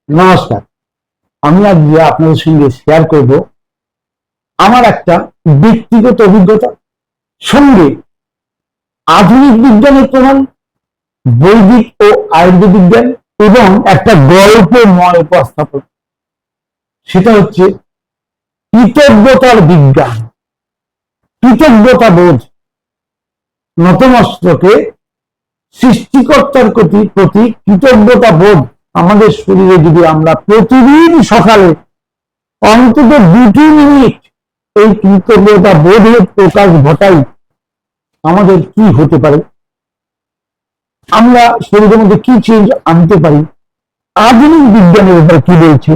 নমস্কার। আমি আজকে আপনাদের সঙ্গে শেয়ার করব আমার একটা ব্যক্তিগত অভিজ্ঞতা, সঙ্গে আধুনিক বিজ্ঞানের প্রমাণ, বৈদিক ও আয়ুর্বেদিক জ্ঞান এবং একটা গল্পময় উপস্থাপন। সেটা হচ্ছে কৃতজ্ঞতার বিজ্ঞান, কৃতজ্ঞতা বোধ। নতমস্তকে সৃষ্টিকর্তার প্রতি কৃতজ্ঞতা বোধ আমাদের শরীরে যদি আমরা প্রতিদিন সকালে অন্তত 2 মিনিট এই কৃতজ্ঞতা বোধের প্রকাশ ঘটাই, আমাদের কি হতে পারে, আমরা শরীরের মধ্যে কি চেঞ্জ আনতে পারি, আধুনিক বিজ্ঞানের ব্যাপারে কি বলছে,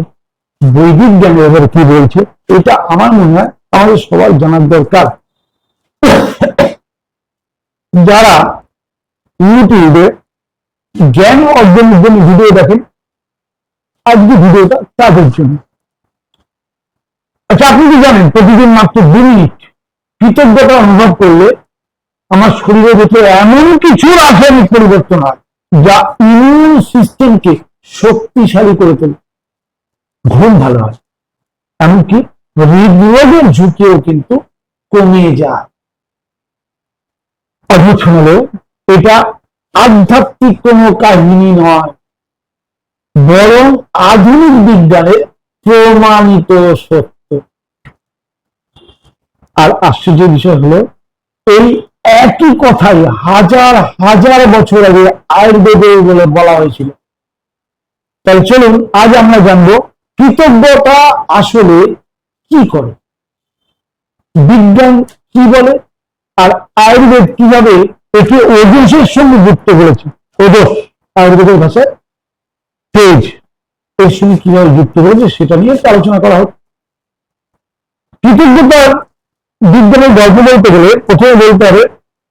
বৈদিক জ্ঞানের ব্যাপারে কি বলছে, এটা আমার মনে হয় আমাদের সবাই জানার দরকার। যারা ইউটিউবে জ্ঞান অর্জনের জন্য ভিডিও দেখেন, আজকে ভিডিওটা তাদের জন্য। আচ্ছা, আপনি কি জানেন প্রতিদিন মাত্র 2 মিনিট কৃতজ্ঞতা অনুভব করলে আমার শরীরের ভেতরে এমন কিছু রাসায়নিক পরিবর্তন হয় যা ইমিউন সিস্টেমকে শক্তিশালী করে তোলে, ঘুম ভালো হয়, এমনকি হৃদরোগের ঝুঁকিও কিন্তু কমে যায়। অদ্ভুত শোনালেও এটা আধ্যাত্মিক কোনো কাহিনী নয়, বরং আধুনিক বিজ্ঞানের প্রমাণিত সত্য। আর আশ্চর্যের বিষয় হলো, এই একই কথাই হাজার হাজার বছর আগে আয়ুর্বেদে বলে বলা হয়েছিল। তাই চলুন আজ আমরা জানবো কৃতজ্ঞতা আসলে কি করে, বিজ্ঞান কি বলে, আর আয়ুর্বেদ কিভাবে একে ওজসের সঙ্গে যুক্ত করেছে। ওজস আয়ুর্বেদের ভাষায় তেজ, এর সঙ্গে কিভাবে যুক্ত করেছে সেটা নিয়ে আলোচনা করা হোক। কৃতজ্ঞতার বিজ্ঞানের গল্প বলতে গেলে প্রথমে বলতে হবে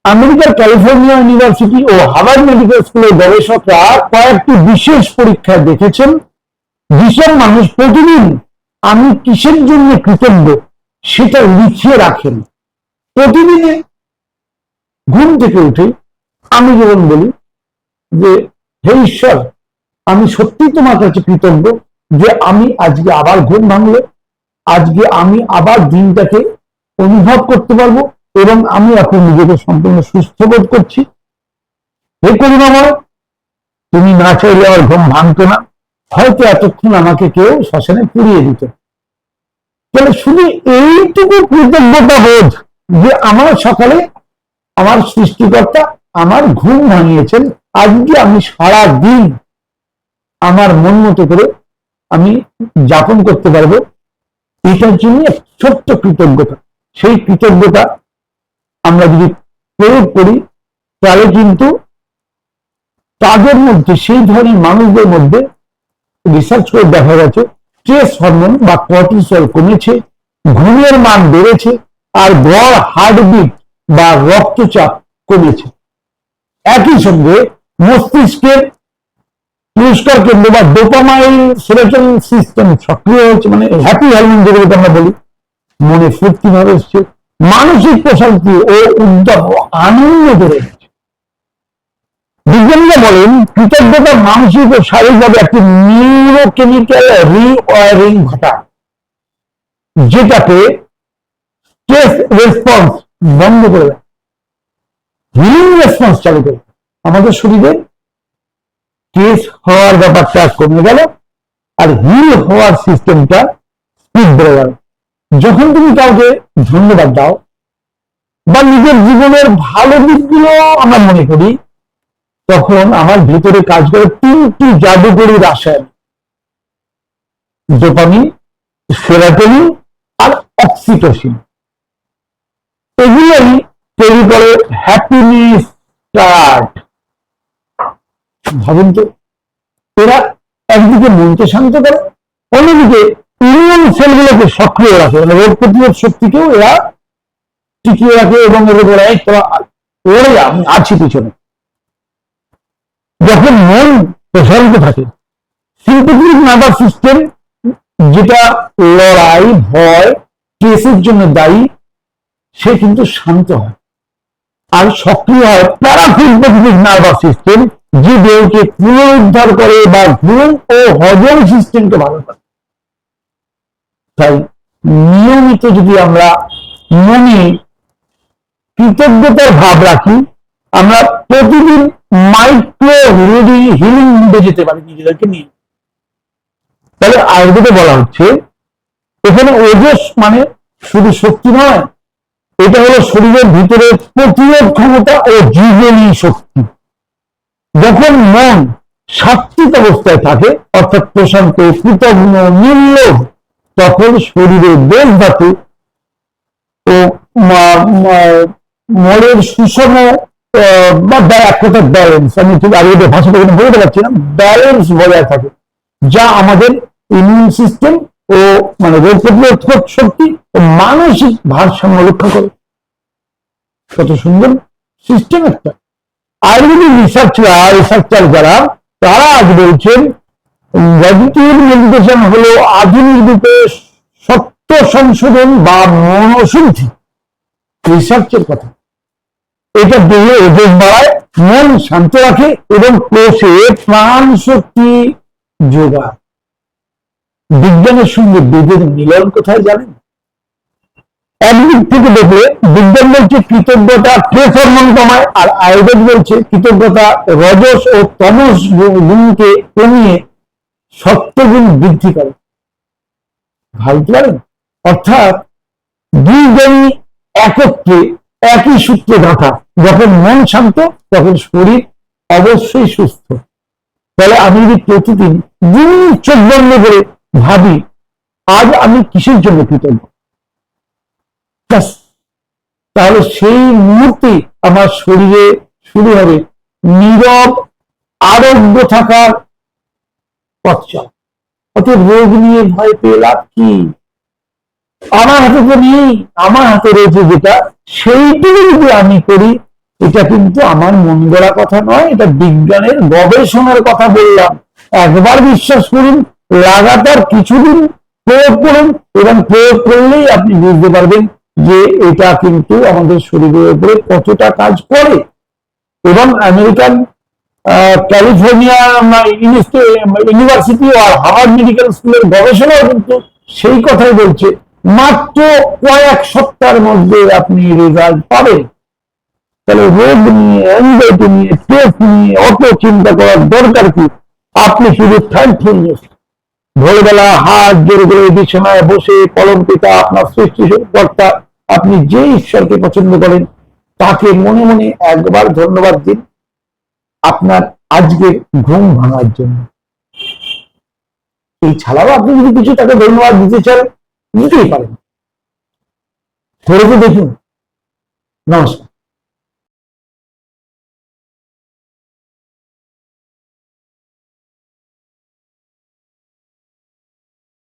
আমেরিকার ক্যালিফোর্নিয়া ইউনিভার্সিটি ও হার্ভার্ড মেডিকেল স্কুলের গবেষকরা কয়েকটি বিশেষ পরীক্ষায় দেখেছেন যেসব মানুষ প্রতিদিন আমি কিসের জন্য কৃতজ্ঞ সেটা লিখে রাখেন। প্রতিদিনে ঘুম থেকে উঠে আমি যেমন বলি যে, হে ঈশ্বর, আমি সত্যি তোমার কাছে কৃতজ্ঞ যে আমি আজকে আবার ঘুম ভাঙলে, আজকে আমি আবার দিনটাকে অনুভব করতে পারবো এবং আমি এখন নিজেকে সম্পূর্ণ সুস্থ বোধ করছি। হে করুণাময়, তুমি না চাইলে আমার ঘুম ভাঙতো না, হয়তো এতক্ষণ আমাকে কেউ শ্মশানে পুড়িয়ে দিত। তাহলে শুধু এইটুকু কৃতজ্ঞতা বোধ যে আমার সকালে আমার সৃষ্টিকর্তা আমার ঘুম ভাঙিয়েছেন, আজকে আমি সারা দিন আমার মন মতো করে আমি যাপন করতে পারবো, এটার জন্য ছোট্ট কৃতজ্ঞতা। সেই কৃতজ্ঞতা আমরা যদি প্রয়োগ করি তাহলে কিন্তু তাদের মধ্যে, সেই ধরনের মানুষদের মধ্যে রিসার্চ করে দেখা গেছে স্ট্রেস হরমোন বা কর্টিসল কমেছে, ঘুমের মান বেড়েছে, আর গড় হার্টবিট বা রক্তচাপ কমেছে। একই সঙ্গে মস্তিষ্কের পুরস্কার কেন্দ্র বা ডোপামাইন সেরোটোনিন সিস্টেম সক্রিয় হয়েছে, মানে হ্যাপি হরমোন যেগুলোকে আমরা বলি, মনে ফুর্তি ভাব এসছে, মানসিক প্রশান্তি ও উদ্যম ও আনন্দ বেড়ে গেছে। বিজ্ঞানীরা বলেন কৃতজ্ঞতা মানসিক ও শারীরিকভাবে একটি নিউরোকেমিক্যাল রিওয়ারিং ঘটায়, যেটাকে স্ট্রেস রেসপন্স বন্ধ করে দেয়, হিলিং রেসপন্স চালু করে। আমাদের শরীরে স্ট্রেস হওয়ার ব্যাপারটা কমে গেল আর হিল হওয়ার সিস্টেমটা স্পিড বেড়ে গেল। যখন তুমি কাউকে ধন্যবাদ দাও বা নিজের জীবনের ভালো দিকগুলো আমরা মনে করি, তখন আমার ভিতরে কাজ করে 3টি জাদুকরী রাসায়ন, ডোপামিন, সেরোটোনিন আর অক্সিটোসিন। এগুলোই তৈরি করে হ্যাপিনেস স্টার্ট। ভাবুন তো, এরা একদিকে মনকে শান্ত করে, অন্যদিকে ইমিউন সেলগুলোকে সক্রিয় রাখে, মানে রোগ প্রতিরোধ শক্তিকেও এরা টিকিয়ে রাখে এবং এদের বলে ওরে আমি আছি পিছনে। যখন মন প্রসারিত থাকে, সিম্পেথেটিক নার্ভাস সিস্টেম, যেটা লড়াই, ভয়, কেসের জন্য দায়ী, সে কিন্তু শান্ত হয়। আর সক্রিয় হয় প্যারাসিম্পেথেটিক নার্ভাস সিস্টেম, যে দেহকে পুনরুদ্ধার করে বা ঘুম ও হজম সিস্টেমকে ভালো করে। তাই নিয়মিত যদি আমরা মনে কৃতজ্ঞতার ভাব রাখি, আমরা প্রতিদিন মাইক্রো হিলিং মুডে যেতে পারি নিজেদেরকে নিয়ে। তাহলে আয়ুর্বেদে বলা হচ্ছে এখানে ওজস মানে শুধু শক্তি নয়, এটা হলো শরীরের ভিতরে প্রতিরোধ ক্ষমতা ও জীবনী শক্তি। যখন মন সাত্বিক অবস্থায় থাকে, অর্থাৎ প্রশান্ত, কৃতজ্ঞ, নির্লোভ, তখন শরীরের দেহ ধাতু ও মনের সুষম বা এক কথা ব্যালেন্স, আমি ঠিক আগে ভাষাটা বলতে পারছি না, ব্যালেন্স বজায় থাকে, যা আমাদের ইমিউন সিস্টেম ও মানে রোগ প্রতিরোধক শক্তি ও মানসিক ভারসাম্য রক্ষা করে। কত সুন্দর সিস্টেম একটা। আয়ুর্বেদিক রিসার্চার যারা, তারা আজ বলছেন পজিটিভ মেডিটেশন হলো আধুনিক রূপে সত্য সংশোধন বা মনোশুদ্ধি। রিসার্চের কথা। এটা দেহে ওজন বাড়ায়, মন শান্ত রাখে এবং কোষে প্রাণ শক্তি যোগায়। বিজ্ঞানের সঙ্গে বেদের মিলন কোথায় জানেন? একদিক থেকে দেখলে বিজ্ঞান বলছে কৃতজ্ঞতা স্ট্রেস হরমোন কমায়, আর আয়ুর্বেদ বলছে কৃতজ্ঞতা রজস ও তমস গুণকে কমিয়ে সত্যগুণ বৃদ্ধি করে। ভাবতে পারেন? অর্থাৎ দুই জ্ঞানী একত্রে একই সূত্রে গাঁথা। যখন মন শান্ত, তখন শরীর অবশ্যই সুস্থ। তাহলে আমি যদি প্রতিদিন দিন চোখ বন্ধ করে ভাবি আজ আমি কিসের জন্য কৃতজ্ঞ, তাহলে সেই মুহূর্তে আমার শরীরে শুরু হবে নীরব আরোগ্য থাকার পথ চলা। অতএব রোগ নিয়ে ভয় পেয়ে লাভ কি? আমার হাতে তো নেই, আমার হাতে রয়েছে যেটা, সেইটুকু যদি আমি করি, এটা কিন্তু আমার মন গড়া কথা নয়, এটা বিজ্ঞানের গবেষণার কথা বললাম। একবার বিশ্বাস করুন, লাগাতার কিছুদিন প্রয়োগ করুন, এবং প্রয়োগ করলেই আপনি বুঝতে পারবেন যে এটা কিন্তু আমাদের শরীরের উপরে কতটা কাজ করে। এবং আমেরিকান ক্যালিফোর্নিয়া ইউনিভার্সিটি আর হার্ভার্ড মেডিকেল স্কুলের গবেষণাও কিন্তু সেই কথাই বলছে, মাত্র কয়েক সপ্তাহের মধ্যে আপনি রেজাল্ট পাবেন। তাহলে রোগ নিয়ে, অ্যাংজাইটি নিয়ে, স্ট্রেস নিয়ে অত চিন্তা করার দরকার কি? আপনি শুধু থ্যাঙ্কফুলনেস, ভোরবেলা হাত জোর করে বিছানায় বসে কলম পিতা আপনার সৃষ্টিকর্তা, আপনি যে ঈশ্বরকে পছন্দ করেন, তাকে মনে মনে একবার ধন্যবাদ দিন আপনার আজকের ঘুম ভাঙার জন্য। এই ছাড়াও আপনি যদি কিছু তাকে ধন্যবাদ দিতে চান, দিতেই পারেন। ধরে দেখুন। নমস্কার।